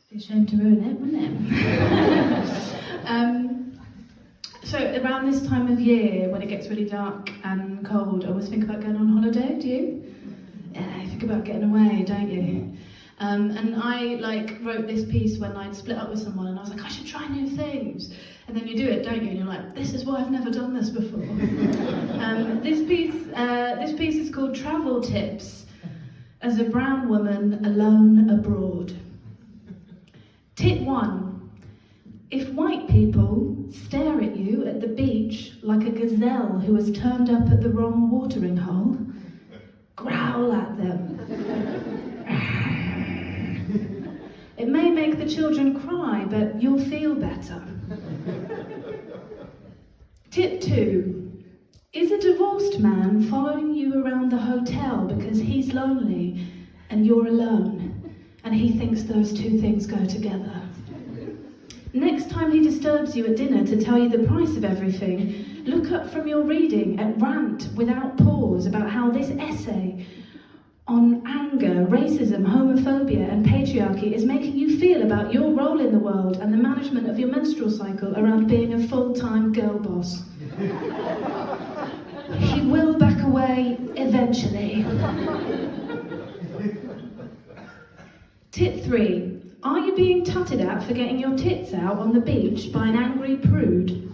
Be a shame to ruin it, wouldn't it? So around this time of year, when it gets really dark and cold, I always think about going on holiday. Do you? Yeah, you think about getting away, don't you? And I wrote this piece when I'd split up with someone, and I was like, I should try new things. And then you do it, don't you? And you're like, this is why I've never done this before. This piece is called Travel Tips as a Brown Woman Alone Abroad. Tip 1. If white people stare at you at the beach like a gazelle who has turned up at the wrong watering hole, growl at them. It may make the children cry, but you'll feel better. Tip 2. Is a divorced man following you around the hotel because he's lonely and you're alone, and he thinks those two things go together? Next time he disturbs you at dinner to tell you the price of everything, look up from your reading and rant without pause about how this essay on anger, racism, homophobia and patriarchy is making you feel about your role in the world and the management of your menstrual cycle around being a full-time girl boss. He will back away eventually. Tip 3. Are you being tutted at for getting your tits out on the beach by an angry prude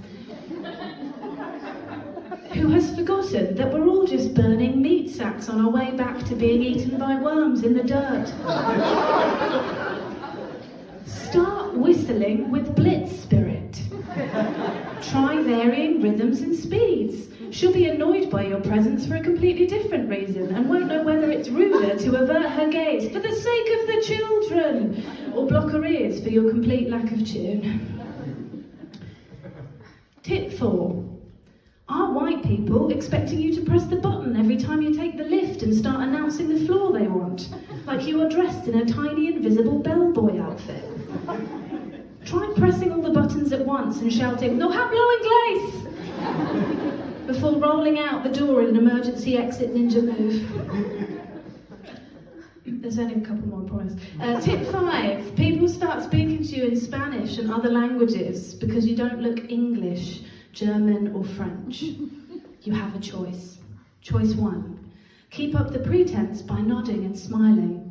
who has forgotten that we're all just burning meat sacks on our way back to being eaten by worms in the dirt? Start whistling with Blitz Spirit. Try varying rhythms and speeds. She'll be annoyed by your presence for a completely different reason and won't know whether it's ruder to avert her gaze for the sake of the children or block her ears for your complete lack of tune. Tip 4. Are white people expecting you to press the button every time you take the lift and start announcing the floor they want, like you are dressed in a tiny invisible bellboy outfit? Try pressing all the buttons at once and shouting, "No hablo inglés!" before rolling out the door in an emergency exit ninja move. There's only a couple more, I promise. Tip 5. People start speaking to you in Spanish and other languages because you don't look English, German or French. You have a choice. Choice 1. Keep up the pretense by nodding and smiling.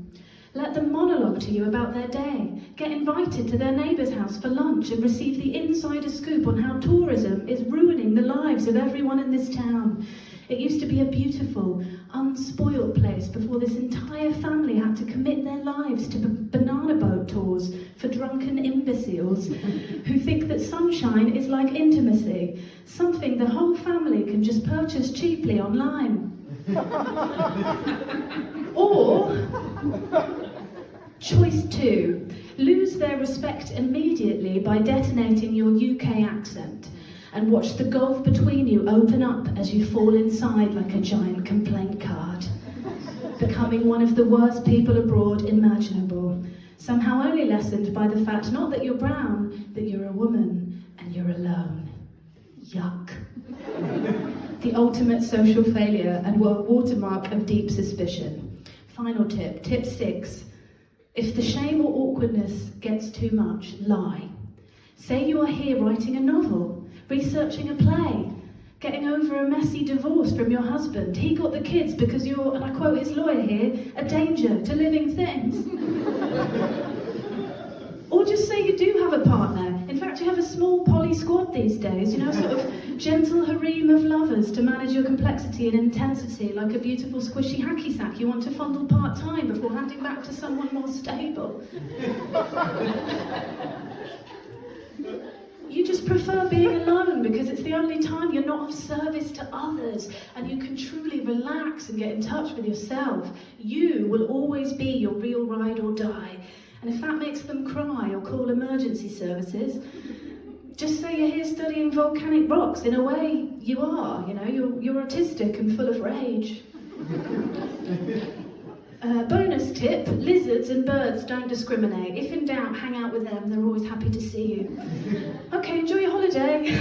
Let them monologue to you about their day. Get invited to their neighbour's house for lunch and receive the insider scoop on how tourism is ruining the lives of everyone in this town. It used to be a beautiful, unspoiled place before this entire family had to commit their lives to banana boat tours for drunken imbeciles who think that sunshine is like intimacy, something the whole family can just purchase cheaply online. Or, choice 2, lose their respect immediately by detonating your UK accent and watch the gulf between you open up as you fall inside like a giant complaint card, becoming one of the worst people abroad imaginable, somehow only lessened by the fact not that you're brown, that you're a woman and you're alone. Yuck. The ultimate social failure and watermark of deep suspicion. Final tip, tip 6. If the shame or awkwardness gets too much, lie. Say you are here writing a novel, researching a play, getting over a messy divorce from your husband. He got the kids because you're, and I quote his lawyer here, a danger to living things. Or just say you do have a partner. In fact, you have a small poly squad these days, sort of gentle harem of lovers to manage your complexity and intensity like a beautiful squishy hacky sack you want to fondle part-time before handing back to someone more stable. You just prefer being alone because it's the only time you're not of service to others and you can truly relax and get in touch with yourself. You will always be your real ride or die. And if that makes them cry or call emergency services, just say you're here studying volcanic rocks. In a way, you are, you're autistic and full of rage. Bonus tip, lizards and birds don't discriminate. If in doubt, hang out with them. They're always happy to see you. Okay, enjoy your holiday.